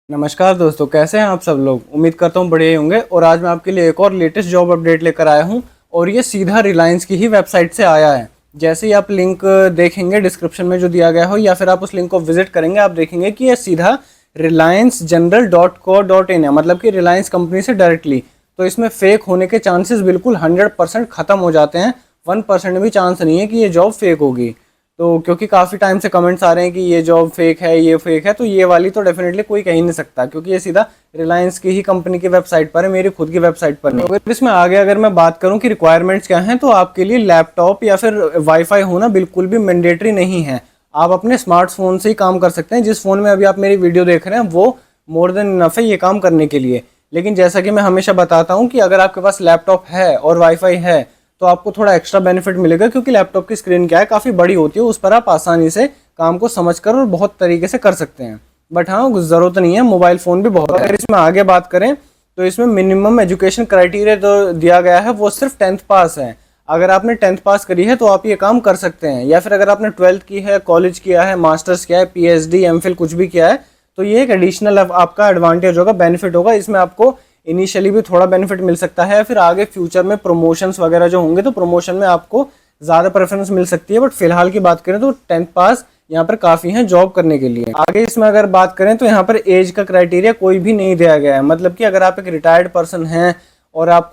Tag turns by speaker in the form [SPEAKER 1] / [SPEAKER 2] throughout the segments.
[SPEAKER 1] नमस्कार दोस्तों, कैसे हैं आप सब लोग। उम्मीद करता हूँ बढ़िया ही होंगे। और आज मैं आपके लिए एक और लेटेस्ट जॉब अपडेट लेकर आया हूँ और ये सीधा रिलायंस की ही वेबसाइट से आया है। जैसे ही आप लिंक देखेंगे डिस्क्रिप्शन में जो दिया गया हो या फिर आप उस लिंक को विजिट करेंगे, आप देखेंगे कि ये सीधा reliancegeneral.co.in है, मतलब कि रिलायंस कंपनी से डायरेक्टली। तो इसमें फेक होने के चांसेस बिल्कुल 100% ख़त्म हो जाते हैं। 1% भी चांस नहीं है कि ये जॉब फेक होगी। तो क्योंकि काफ़ी टाइम से कमेंट्स आ रहे हैं कि ये जॉब फेक है, ये फेक है, तो ये वाली तो डेफिनेटली कोई कह ही नहीं सकता, क्योंकि ये सीधा रिलायंस की ही कंपनी की वेबसाइट पर है, मेरी खुद की वेबसाइट पर नहीं। अगर इसमें आगे अगर मैं बात करूं कि रिक्वायरमेंट्स क्या हैं, तो आपके लिए लैपटॉप या फिर वाईफाई होना बिल्कुल भी मैंडेटरी नहीं है। आप अपने स्मार्टफोन से ही काम कर सकते हैं। जिस फ़ोन में अभी आप मेरी वीडियो देख रहे हैं वो मोर देन इनफ है ये काम करने के लिए। लेकिन जैसा कि मैं हमेशा बताता हूँ कि अगर आपके पास लैपटॉप है और वाईफाई है तो आपको थोड़ा एक्स्ट्रा बेनिफिट मिलेगा, क्योंकि लैपटॉप की स्क्रीन क्या है, काफ़ी बड़ी होती है। उस पर आप आसानी से काम को समझकर और बहुत तरीके से कर सकते हैं। बट हाँ, ज़रूरत नहीं है, मोबाइल फ़ोन भी बहुत है। अगर इसमें आगे बात करें तो इसमें मिनिमम एजुकेशन क्राइटेरिया जो दिया गया है वो सिर्फ 10th पास है। अगर आपने 10th पास करी है तो आप ये काम कर सकते हैं, या फिर अगर आपने 12th की है, कॉलेज किया है, मास्टर्स किया है, पीएचडी, एमफिल कुछ भी किया है, तो ये एक एडिशनल आपका एडवांटेज होगा, बेनिफिट होगा। इसमें आपको इनिशियली भी थोड़ा बेनिफिट मिल सकता है, फिर आगे फ्यूचर में प्रमोशंस वगैरह जो होंगे तो प्रमोशन में आपको ज़्यादा प्रेफरेंस मिल सकती है। बट फिलहाल की बात करें तो 10th पास यहाँ पर काफ़ी है जॉब करने के लिए। आगे इसमें अगर बात करें तो यहाँ पर एज का क्राइटेरिया कोई भी नहीं दिया गया है। मतलब कि अगर आप एक रिटायर्ड पर्सन हैं और आप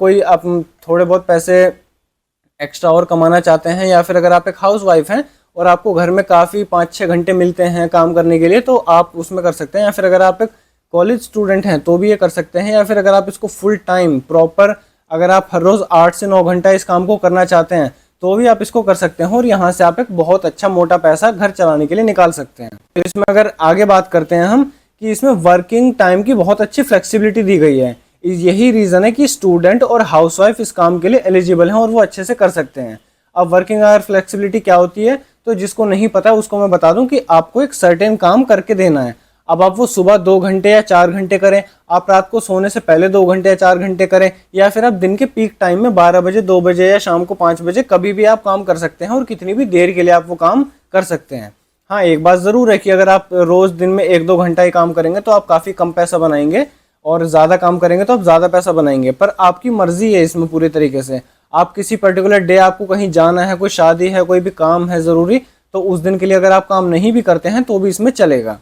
[SPEAKER 1] थोड़े बहुत पैसे एक्स्ट्रा और कमाना चाहते हैं, या फिर अगर आप एक हाउस वाइफ हैं और आपको घर में काफ़ी 5-6 घंटे मिलते हैं काम करने के लिए, तो आप उसमें कर सकते हैं। या फिर अगर आप एक कॉलेज स्टूडेंट हैं तो भी ये कर सकते हैं। या फिर अगर आप इसको फुल टाइम प्रॉपर, अगर आप हर रोज़ 8 से 9 घंटा इस काम को करना चाहते हैं तो भी आप इसको कर सकते हैं, और यहाँ से आप एक बहुत अच्छा मोटा पैसा घर चलाने के लिए निकाल सकते हैं। तो इसमें अगर आगे बात करते हैं हम कि इसमें वर्किंग टाइम की बहुत अच्छी फ्लेक्सिबिलिटी दी गई है। यही रीज़न है कि स्टूडेंट और हाउसवाइफ इस काम के लिए एलिजिबल हैं और वो अच्छे से कर सकते हैं। अब वर्किंग आवर फ्लेक्सिबिलिटी क्या होती है, तो जिसको नहीं पता उसको मैं बता दूं कि आपको एक सर्टेन काम करके देना है। अब आप वो सुबह 2 घंटे या 4 घंटे करें, आप रात को सोने से पहले 2 घंटे या 4 घंटे करें, या फिर आप दिन के पीक टाइम में 12 बजे, 2 बजे या शाम को 5 बजे कभी भी आप काम कर सकते हैं, और कितनी भी देर के लिए आप वो काम कर सकते हैं। हाँ, एक बात ज़रूर है कि अगर आप रोज़ दिन में 1-2 घंटा ही काम करेंगे तो आप काफ़ी कम पैसा बनाएंगे, और ज़्यादा काम करेंगे तो आप ज़्यादा पैसा बनाएंगे। पर आपकी मर्ज़ी है इसमें पूरी तरीके से। आप किसी पर्टिकुलर डे आपको कहीं जाना है, कोई शादी है, कोई भी काम है ज़रूरी, तो उस दिन के लिए अगर आप काम नहीं भी करते हैं तो भी इसमें चलेगा।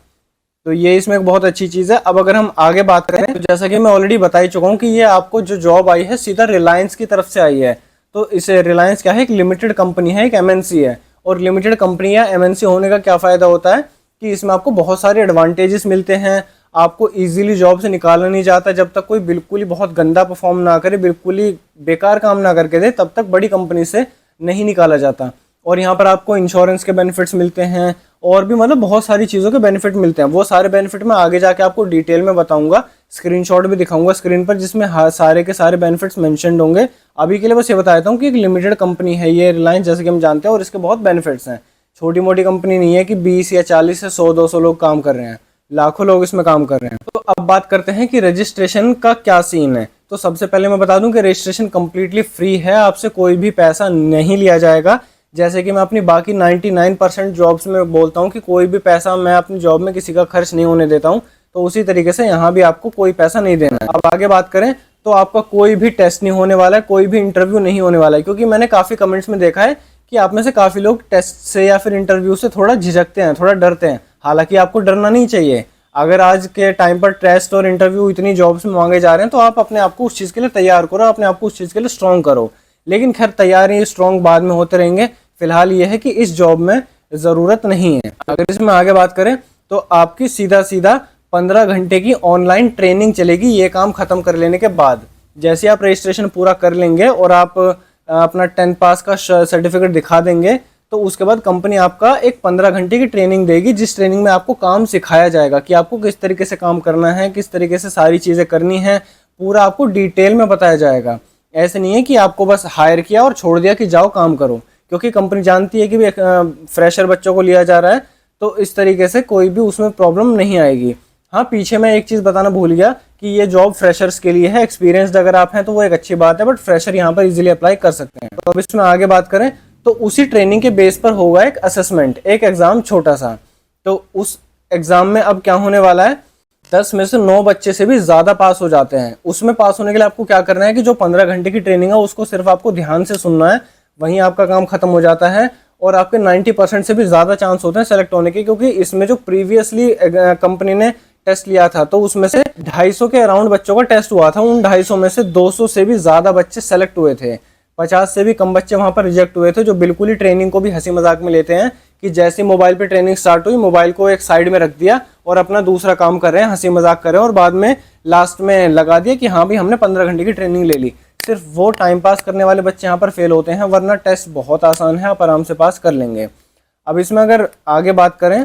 [SPEAKER 1] तो ये इसमें एक बहुत अच्छी चीज़ है। अब अगर हम आगे बात करें तो जैसा कि मैं ऑलरेडी बता ही चुका हूँ कि ये आपको जो जॉब आई है सीधा रिलायंस की तरफ से आई है। तो इसे रिलायंस क्या है, एक लिमिटेड कंपनी है, एक एमएनसी है। और लिमिटेड कंपनी या एमएनसी होने का क्या फ़ायदा होता है कि इसमें आपको बहुत सारे एडवांटेजेस मिलते हैं। आपको ईजिली जॉब से निकाला नहीं जाता जब तक कोई बिल्कुल ही बहुत गंदा परफॉर्म ना करे, बिल्कुल ही बेकार काम ना करके दे, तब तक बड़ी कंपनी से नहीं निकाला जाता। और यहाँ पर आपको इंश्योरेंस के बेनिफिट्स मिलते हैं, और भी मतलब बहुत सारी चीज़ों के बेनिफिट मिलते हैं। वो सारे बेनिफिट मैं आगे जाके आपको डिटेल में बताऊंगा, स्क्रीनशॉट भी दिखाऊंगा स्क्रीन पर, जिसमें सारे के सारे बेनिफिट्स मेंशन्ड होंगे। अभी के लिए बस ये बता देता हूँ कि एक लिमिटेड कंपनी है ये रिलायंस, जैसे कि हम जानते हैं, और इसके बहुत बेनिफिट्स हैं। छोटी मोटी कंपनी नहीं है कि 20 या 40 या 100-200 लोग काम कर रहे हैं, लाखों लोग इसमें काम कर रहे हैं। तो अब बात करते हैं कि रजिस्ट्रेशन का क्या सीन है। तो सबसे पहले मैं बता दूं कि रजिस्ट्रेशन कम्प्लीटली फ्री है, आपसे कोई भी पैसा नहीं लिया जाएगा। जैसे कि मैं अपनी बाकी 99% जॉब्स में बोलता हूँ कि कोई भी पैसा मैं अपनी जॉब में किसी का खर्च नहीं होने देता हूँ, तो उसी तरीके से यहाँ भी आपको कोई पैसा नहीं देना है। अब आगे बात करें तो आपका कोई भी टेस्ट नहीं होने वाला है, कोई भी इंटरव्यू नहीं होने वाला है, क्योंकि मैंने काफ़ी कमेंट्स में देखा है कि आप में से काफ़ी लोग टेस्ट से या फिर इंटरव्यू से थोड़ा झिझकते हैं, थोड़ा डरते हैं। हालांकि आपको डरना नहीं चाहिए। अगर आज के टाइम पर टेस्ट और इंटरव्यू इतनी जॉब्स में मांगे जा रहे हैं तो आप अपने आप को उस चीज़ के लिए तैयार करो, अपने आप को उस चीज़ के लिए स्ट्रॉन्ग करो। लेकिन खैर, तैयारी स्ट्रॉन्ग बाद में होते रहेंगे। फिलहाल ये है कि इस जॉब में ज़रूरत नहीं है। अगर इसमें आगे बात करें तो आपकी सीधा 15 घंटे की ऑनलाइन ट्रेनिंग चलेगी ये काम ख़त्म कर लेने के बाद। जैसे आप रजिस्ट्रेशन पूरा कर लेंगे और आप अपना 10th पास का सर्टिफिकेट दिखा देंगे, तो उसके बाद कंपनी आपका एक 15 घंटे की ट्रेनिंग देगी, जिस ट्रेनिंग में आपको काम सिखाया जाएगा कि आपको किस तरीके से काम करना है, किस तरीके से सारी चीज़ें करनी है, पूरा आपको डिटेल में बताया जाएगा। ऐसे नहीं है कि आपको बस हायर किया और छोड़ दिया कि जाओ काम करो, क्योंकि कंपनी जानती है कि भी फ्रेशर बच्चों को लिया जा रहा है, तो इस तरीके से कोई भी उसमें प्रॉब्लम नहीं आएगी। हाँ, पीछे मैं एक चीज़ बताना भूल गया कि ये जॉब फ्रेशर्स के लिए है। एक्सपीरियंस्ड अगर आप हैं तो वो एक अच्छी बात है, बट फ्रेशर यहाँ पर इजीली अप्लाई कर सकते हैं। तो अब इसमें आगे बात करें तो उसी ट्रेनिंग के बेस पर होगा एक असेसमेंट, एक एग्ज़ाम छोटा सा। तो उस एग्ज़ाम में अब क्या होने वाला है 10 में से 9 बच्चे से भी ज़्यादा पास हो जाते हैं। उसमें पास होने के लिए आपको क्या करना है कि जो 15 घंटे की ट्रेनिंग है उसको सिर्फ आपको ध्यान से सुनना है, वहीं आपका काम खत्म हो जाता है और आपके 90% से भी ज़्यादा चांस होते हैं सेलेक्ट होने के, क्योंकि इसमें जो प्रीवियसली कंपनी ने टेस्ट लिया था तो उसमें से 250 के अराउंड बच्चों का टेस्ट हुआ था। उन 250 में से 200 से भी ज़्यादा बच्चे सेलेक्ट हुए थे, 50 से भी कम बच्चे वहाँ पर रिजेक्ट हुए थे, जो बिल्कुल ही ट्रेनिंग को भी हंसी मजाक में लेते हैं कि जैसे मोबाइल पे ट्रेनिंग स्टार्ट हुई मोबाइल को एक साइड में रख दिया और अपना दूसरा काम कर रहे हैं, हंसी मजाक कर रहे हैं और बाद में लास्ट में लगा दिया कि हाँ भी हमने 15 घंटे की ट्रेनिंग ले ली। सिर्फ वो टाइम पास करने वाले बच्चे यहाँ पर फेल होते हैं, वरना टेस्ट बहुत आसान है, आप आराम से पास कर लेंगे। अब इसमें अगर आगे बात करें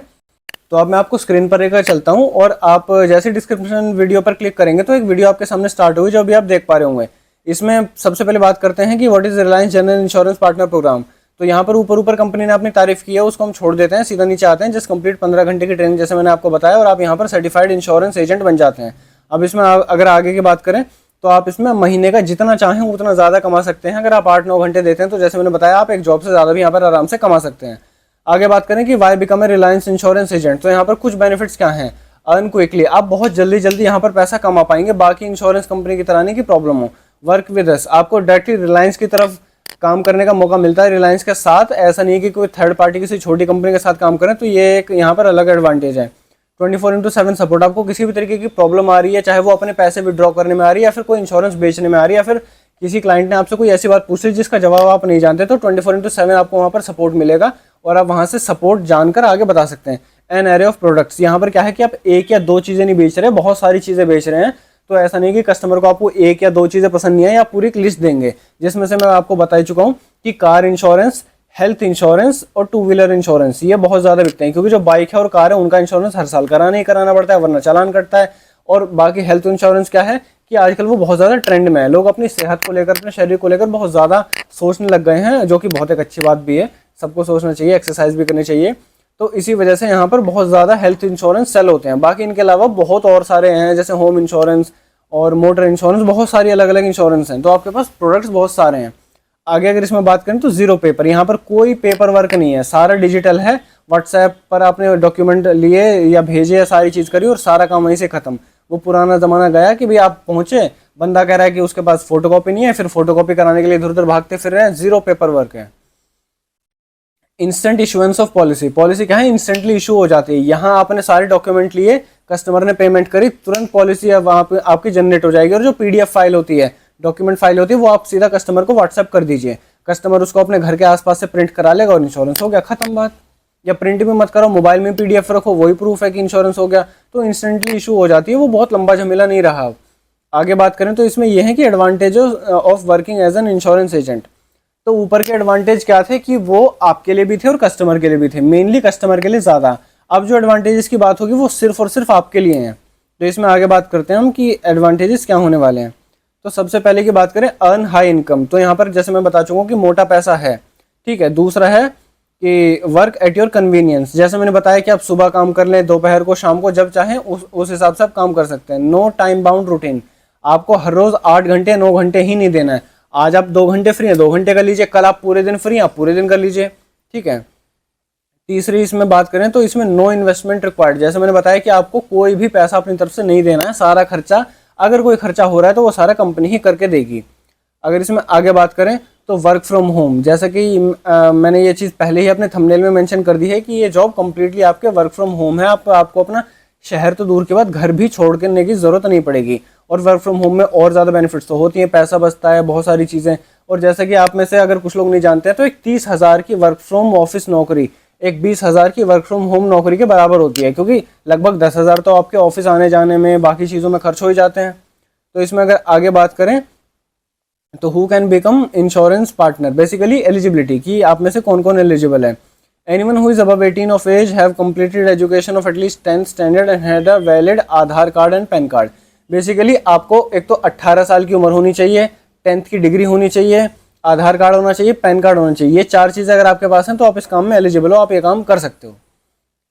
[SPEAKER 1] तो अब मैं आपको स्क्रीन पर लेकर चलता हूँ और आप जैसे डिस्क्रिप्शन वीडियो पर क्लिक करेंगे तो एक वीडियो आपके सामने स्टार्ट हुई जो अभी आप देख पा रहे होंगे। इसमें सबसे पहले बात करते हैं कि what is Reliance general insurance partner program. तो यहाँ पर ऊपर कंपनी ने अपनी तारीफ की है, उसको हम छोड़ देते हैं, सीधा नीचे आते हैं। जस्ट कंप्लीट 15 घंटे की ट्रेनिंग जैसे मैंने आपको बताया और आप यहाँ पर सर्टिफाइड इंश्योरेंस एजेंट बन जाते हैं। अब इसमें अगर आगे की बात करें तो आप इसमें महीने का जितना चाहें उतना ज़्यादा कमा सकते हैं। अगर आप 8-9 घंटे देते हैं तो जैसे मैंने बताया आप एक जॉब से ज़्यादा भी यहाँ पर आराम से कमा सकते हैं। आगे बात करें कि why become a Reliance insurance agent, तो यहाँ पर कुछ बेनिफिट्स क्या हैं। अर्न क्विकली, आप बहुत जल्दी यहाँ पर पैसा कमा पाएंगे, बाकी इंश्योरेंस कंपनी की तरह नहीं कि प्रॉब्लम हो। वर्क विद अस, आपको डायरेक्टली रिलायंस की तरफ काम करने का मौका मिलता है रिलायंस के साथ, ऐसा नहीं कि कोई थर्ड पार्टी किसी छोटी कंपनी के साथ काम करें, तो ये एक यहाँ पर अलग एडवांटेज है। 24/7 सपोर्ट, आपको किसी भी तरीके की प्रॉब्लम आ रही है, चाहे वो अपने पैसे विड्रॉ करने में आ रही है या फिर कोई इंश्योरेंस बेचने में आ रही है या फिर किसी क्लाइंट ने आपसे कोई ऐसी बात पूछ ली जिसका जवाब आप नहीं जानते, तो 24/7 आपको वहाँ पर सपोर्ट मिलेगा और आप वहाँ से सपोर्ट जानकर आगे बता सकते हैं। एन एरे ऑफ प्रोडक्ट्स, यहाँ पर क्या है कि आप एक या दो चीज़ें नहीं बेच रहे, बहुत सारी चीज़ें बेच रहे हैं, तो ऐसा नहीं कि कस्टमर को आपको एक या दो चीज़ें पसंद नहीं है, या पूरी एक लिस्ट देंगे जिसमें से मैं आपको बता ही चुका हूँ कि कार इंश्योरेंस, हेल्थ इंश्योरेंस और 2 व्हीलर इंश्योरेंस ये बहुत ज़्यादा बिकते हैं, क्योंकि जो बाइक है और कार है उनका इंश्योरेंस हर साल कराना ही कराना पड़ता है वरना चालान कटता है। और बाकी हेल्थ इंश्योरेंस क्या है कि आजकल वो बहुत ज़्यादा ट्रेंड में है, लोग अपनी सेहत को लेकर, अपने शरीर को लेकर बहुत ज़्यादा सोचने लग गए हैं, जो कि बहुत एक अच्छी बात भी है, सबको सोचना चाहिए, एक्सरसाइज भी करनी चाहिए। तो इसी वजह से यहाँ पर बहुत ज़्यादा हेल्थ इंश्योरेंस सेल होते हैं। बाकी इनके अलावा बहुत और सारे हैं, जैसे होम इंश्योरेंस और मोटर इंश्योरेंस, बहुत सारी अलग अलग इंश्योरेंस हैं, तो आपके पास प्रोडक्ट्स बहुत सारे हैं। आगे अगर इसमें बात करें तो जीरो पेपर, यहाँ पर कोई पेपर वर्क नहीं है, सारा डिजिटल है। व्हाट्सएप पर आपने डॉक्यूमेंट लिए या भेजे या सारी चीज़ करी और सारा काम वहीं से खत्म। वो पुराना ज़माना गया कि भाई आप पहुँचे, बंदा कह रहा है कि उसके पास फोटोकॉपी नहीं है, फिर फोटोकॉपी कराने के लिए इधर उधर भागते फिर रहे हैं। जीरो पेपर वर्क है। Instant issuance of policy, policy क्या है, इंस्टेंटली इशू हो जाती है। यहाँ आपने सारे डॉक्यूमेंट लिए, कस्टमर ने पेमेंट करी, तुरंत पॉलिसी अब वहाँ पे आपकी जनरेट हो जाएगी। और जो पीडीएफ फाइल होती है, डॉक्यूमेंट फाइल होती है, वो आप सीधा कस्टमर को व्हाट्सएप कर दीजिए, कस्टमर उसको अपने घर के आसपास से प्रिंट करा लेगा और इंश्योरेंस हो गया, खत्म बात। या प्रिंट भी मत करो, मोबाइल में पीडीएफ रखो, वही प्रूफ है कि इंश्योरेंस हो गया, तो इंस्टेंटली इशू हो जाती है, वो बहुत लंबा झमेला नहीं रहा। आगे बात करें तो इसमें यह है कि advantage of working as an insurance agent. तो ऊपर के एडवांटेज क्या थे कि वो आपके लिए भी थे और कस्टमर के लिए भी थे, मेनली कस्टमर के लिए ज़्यादा। अब जो एडवांटेजेस की बात होगी वो सिर्फ और सिर्फ आपके लिए हैं। तो इसमें आगे बात करते हैं हम कि एडवांटेजेस क्या होने वाले हैं। तो सबसे पहले की बात करें अर्न हाई इनकम, तो यहाँ पर जैसे मैं बता चुका हूँ कि मोटा पैसा है, ठीक है। दूसरा है कि वर्क एट योर कन्वीनियंस, जैसे मैंने बताया कि आप सुबह काम कर लें, दोपहर को, शाम को, जब चाहें उस हिसाब से आप काम कर सकते हैं। नो टाइम बाउंड रूटीन, आपको हर रोज़ 8 घंटे 9 घंटे ही नहीं देना है। आज आप 2 घंटे फ्री हैं, 2 घंटे कर लीजिए, कल आप पूरे दिन फ्री हैं, आप पूरे दिन कर लीजिए, ठीक है। तीसरी इसमें बात करें तो इसमें नो इन्वेस्टमेंट रिक्वायर्ड, जैसे मैंने बताया कि आपको कोई भी पैसा अपनी तरफ से नहीं देना है, सारा खर्चा, अगर कोई खर्चा हो रहा है तो वो सारा कंपनी ही करके देगी। अगर इसमें आगे बात करें तो वर्क फ्रॉम होम, जैसा कि मैंने ये चीज़ पहले ही अपने थंबनेल में मेंशन कर दी है कि ये जॉब कम्प्लीटली आपके वर्क फ्रॉम होम है। आपको अपना शहर तो दूर के बाद घर भी छोड़ करने की ज़रूरत नहीं पड़ेगी। और वर्क फ्रॉम होम में और ज़्यादा बेनिफिट्स तो होती हैं, पैसा बचता है, बहुत सारी चीज़ें। और जैसा कि आप में से अगर कुछ लोग नहीं जानते हैं तो एक 30,000 की वर्क फ्रॉम ऑफिस नौकरी एक 20,000 की वर्क फ्रॉम होम नौकरी के बराबर होती है, क्योंकि लगभग 10,000 तो आपके ऑफिस आने जाने में, बाकी चीज़ों में खर्च हो ही जाते हैं। तो इसमें अगर आगे बात करें तो who can become insurance partner, basically eligibility की आप में से कौन कौन एलिजिबल है। Anyone who is above 18 of age, have completed education of at least 10th standard and had a valid Aadhaar card and PAN card. Basically आपको एक तो 18 साल की उम्र होनी चाहिए, 10th की डिग्री होनी चाहिए, आधार कार्ड होना चाहिए, पैन कार्ड होना चाहिए। ये 4 चीज़ें अगर आपके पास हैं तो आप इस काम में एलिजिबल हो, आप ये काम कर सकते हो,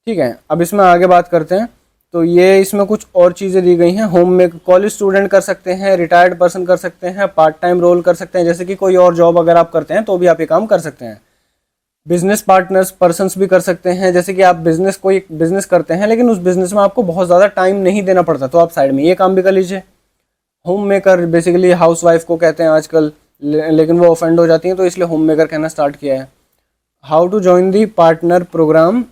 [SPEAKER 1] ठीक है। अब इसमें आगे बात करते हैं तो ये इसमें कुछ और चीज़ें दी गई हैं। होम में कॉलेज स्टूडेंट कर सकते हैं, रिटायर्ड पर्सन कर सकते हैं, पार्ट टाइम रोल कर सकते हैं, जैसे कि कोई और जॉब अगर आप करते हैं तो भी आप ये काम कर सकते हैं। बिजनेस पार्टनर्स पर्सन्स भी कर सकते हैं, जैसे कि आप कोई बिजनेस करते हैं लेकिन उस बिजनेस में आपको बहुत ज़्यादा टाइम नहीं देना पड़ता, तो आप साइड में ये काम भी कर लीजिए। Home maker basically house wife को कहते हैं आजकल, लेकिन वो ऑफेंड हो जाती हैं, तो इसलिए होम मेकर कहना स्टार्ट किया है। How to join the partner program,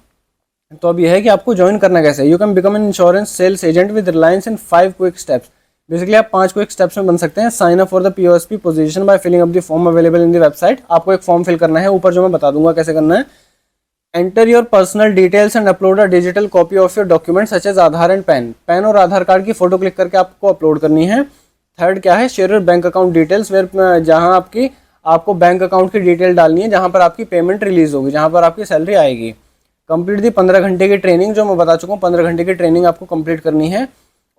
[SPEAKER 1] तो अब यह है कि आपको ज्वाइन करना कैसे है। You can become an insurance sales agent with Reliance in 5 quick steps. Basically आप 5 क्विक स्टेप्स में बन सकते हैं। Sign up for the POSP position by filling up the form available in the website. आपको एक फॉर्म फिल करना है, ऊपर जो मैं बता दूंगा कैसे करना है। Enter your personal details and upload a digital copy of your document such as Aadhaar and PAN और आधार कार्ड की फोटो क्लिक करके आपको अपलोड करनी है। थर्ड क्या है, share your bank account details, where जहां आपको बैंक अकाउंट की डिटेल डालनी है, जहां पर आपकी पेमेंट रिलीज होगी, जहां पर आपकी सैलरी आएगी। कंप्लीट दी 15 घंटे की ट्रेनिंग, जो मैं बता चुका हूँ 15 घंटे की ट्रेनिंग आपको कंप्लीट करनी है।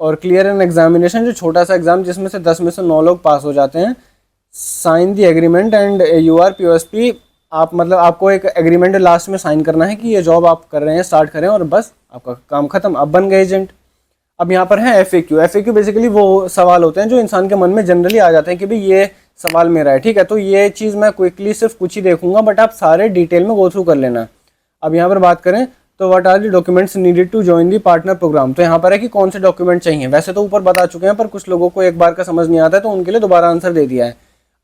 [SPEAKER 1] और क्लियर एन एग्जामिनेशन, जो छोटा सा एग्जाम जिसमें से 10 में से 9 लोग पास हो जाते हैं। Sign the agreement and you are POSP, आपको एक एग्रीमेंट लास्ट में साइन करना है कि ये जॉब आप कर रहे हैं, स्टार्ट करें, और बस आपका काम खत्म, आप बन गए एजेंट। अब यहाँ पर है एफएक्यू। एफएक्यू बेसिकली वो सवाल होते हैं जो इंसान के मन में जनरली आ जाते हैं कि भाई ये सवाल मेरा है, ठीक है। तो ये चीज़ मैं क्विकली सिर्फ कुछ ही देखूंगा, बट आप सारे डिटेल में गो थ्रू कर लेना। अब यहाँ पर बात करें तो what are the documents needed to join the partner program, तो यहाँ पर है कि कौन से डॉक्यूमेंट चाहिए। वैसे तो ऊपर बता चुके हैं, पर कुछ लोगों को एक बार का समझ नहीं आता है, तो उनके लिए दोबारा आंसर दे दिया है।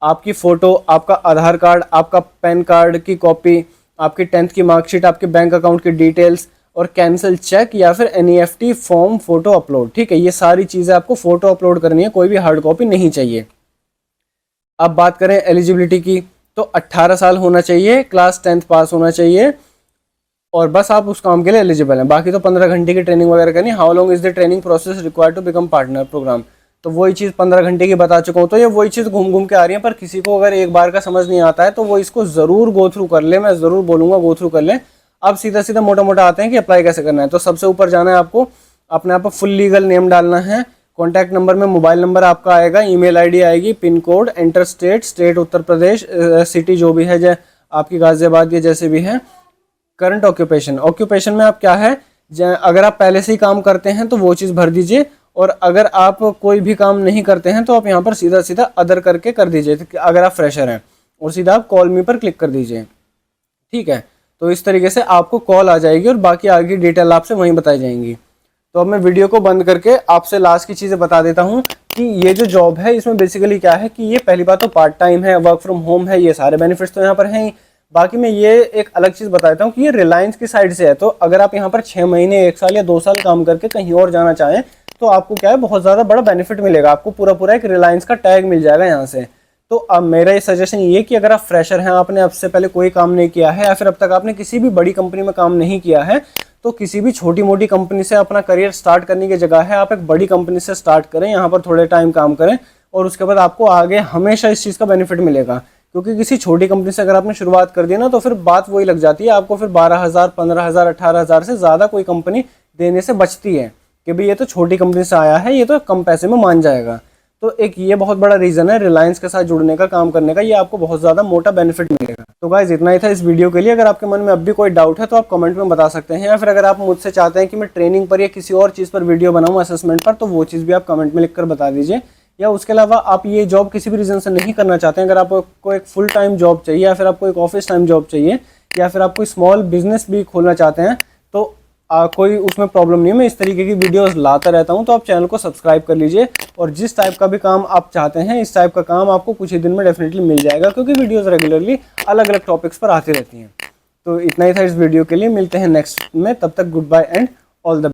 [SPEAKER 1] आपकी फ़ोटो, आपका आधार कार्ड, आपका पैन कार्ड की कॉपी, आपकी 10th की मार्कशीट, आपके बैंक अकाउंट की डिटेल्स, और कैंसिल चेक या फिर एनईएफटी फॉर्म फोटो अपलोड, ठीक है। ये सारी चीज़ें आपको फोटो अपलोड करनी है, कोई भी हार्ड कॉपी नहीं चाहिए। अब बात करें एलिजिबिलिटी की, तो 18 साल होना चाहिए, क्लास 10th पास होना चाहिए, और बस आप उस काम के लिए एलिजिबल हैं। बाकी तो 15 घंटे की ट्रेनिंग वगैरह करनी। How long is the training process required to become partner program, तो वही चीज़ 15 घंटे की बता चुका हूँ। तो ये वही चीज़ घूम घूम के आ रही है, पर किसी को अगर एक बार का समझ नहीं आता है तो वो इसको ज़रूर गो थ्रू कर ले, मैं ज़रूर बोलूँगा गो थ्रू कर ले। अब सीधा सीधा मोटा मोटा आते हैं कि अप्लाई कैसे करना है। तो सबसे ऊपर जाना है आपको, अपने आप फुल लीगल नेम डालना है, कॉन्टैक्ट नंबर में मोबाइल नंबर आपका आएगा, ईमेल आईडी आएगी, pin code, enter state Uttar Pradesh, city जो भी है, जैसे आपकी गाजियाबाद या जैसे भी है। करंट ऑक्यूपेशन में आप क्या है, अगर आप पहले से ही काम करते हैं तो वो चीज़ भर दीजिए, और अगर आप कोई भी काम नहीं करते हैं तो आप यहाँ पर सीधा सीधा अदर करके कर दीजिए, अगर आप फ्रेशर हैं, और सीधा आप कॉल मी पर क्लिक कर दीजिए, ठीक है। तो इस तरीके से आपको कॉल आ जाएगी और बाकी आगे डिटेल आपसे वहीं बताई जाएंगी। तो अब मैं वीडियो को बंद करके आपसे लास्ट की चीज़ें बता देता हूँ कि ये जो जॉब है इसमें बेसिकली क्या है कि ये पहली बात तो पार्ट टाइम है, वर्क फ्रॉम होम है, ये सारे बेनिफिट्स तो यहाँ पर हैं ही। बाकी मैं ये एक अलग चीज़ बता देता हूँ कि ये रिलायंस की साइड से है, तो अगर आप यहाँ पर 6 महीने, 1 साल या 2 साल काम करके कहीं और जाना चाहें तो आपको क्या है, बहुत ज़्यादा बड़ा बेनिफिट मिलेगा, आपको पूरा पूरा एक रिलायंस का टैग मिल जाएगा यहाँ से। तो अब मेरा ये सजेशन ये कि अगर आप फ्रेशर हैं, आपने अब से पहले कोई काम नहीं किया है, या फिर अब तक आपने किसी भी बड़ी कंपनी में काम नहीं किया है, तो किसी भी छोटी मोटी कंपनी से अपना करियर स्टार्ट करने की जगह है आप एक बड़ी कंपनी से स्टार्ट करें, यहाँ पर थोड़े टाइम काम करें, और उसके बाद आपको आगे हमेशा इस चीज़ का बेनिफिट मिलेगा। क्योंकि किसी छोटी कंपनी से अगर आपने शुरुआत कर दी ना, तो फिर बात वही लग जाती है, आपको फिर 12,000, 15,000, 18,000 से ज़्यादा कोई कंपनी देने से बचती है कि भाई ये तो छोटी कंपनी से आया है, ये तो कम पैसे में मान जाएगा। तो एक ये बहुत बड़ा रीज़न है रिलायंस के साथ जुड़ने का, काम करने का, ये आपको बहुत ज़्यादा मोटा बेनिफिट मिलेगा। तो गाइस इतना ही था इस वीडियो के लिए। अगर आपके मन में अब भी कोई डाउट है तो आप कमेंट में बता सकते हैं, या फिर अगर आप मुझसे चाहते हैं कि मैं ट्रेनिंग पर या किसी और चीज़ पर वीडियो बनाऊँ असेसमेंट पर, तो वो चीज़ भी आप कमेंट में लिख कर बता दीजिए। या उसके अलावा आप ये जॉब किसी भी रीज़न से नहीं करना चाहते हैं, अगर आपको एक फुल टाइम जॉब चाहिए, या फिर आपको एक ऑफिस टाइम जॉब चाहिए, या फिर आप कोई स्मॉल बिजनेस भी खोलना चाहते हैं, तो कोई उसमें प्रॉब्लम नहीं है, मैं इस तरीके की वीडियोस लाता रहता हूं। तो आप चैनल को सब्सक्राइब कर लीजिए, और जिस टाइप का भी काम आप चाहते हैं, इस टाइप का काम आपको कुछ ही दिन में डेफिनेटली मिल जाएगा, क्योंकि वीडियोस रेगुलरली अलग अलग टॉपिक्स पर आती रहती हैं। तो इतना ही था इस वीडियो के लिए, मिलते हैं नेक्स्ट में, तब तक good bye and all the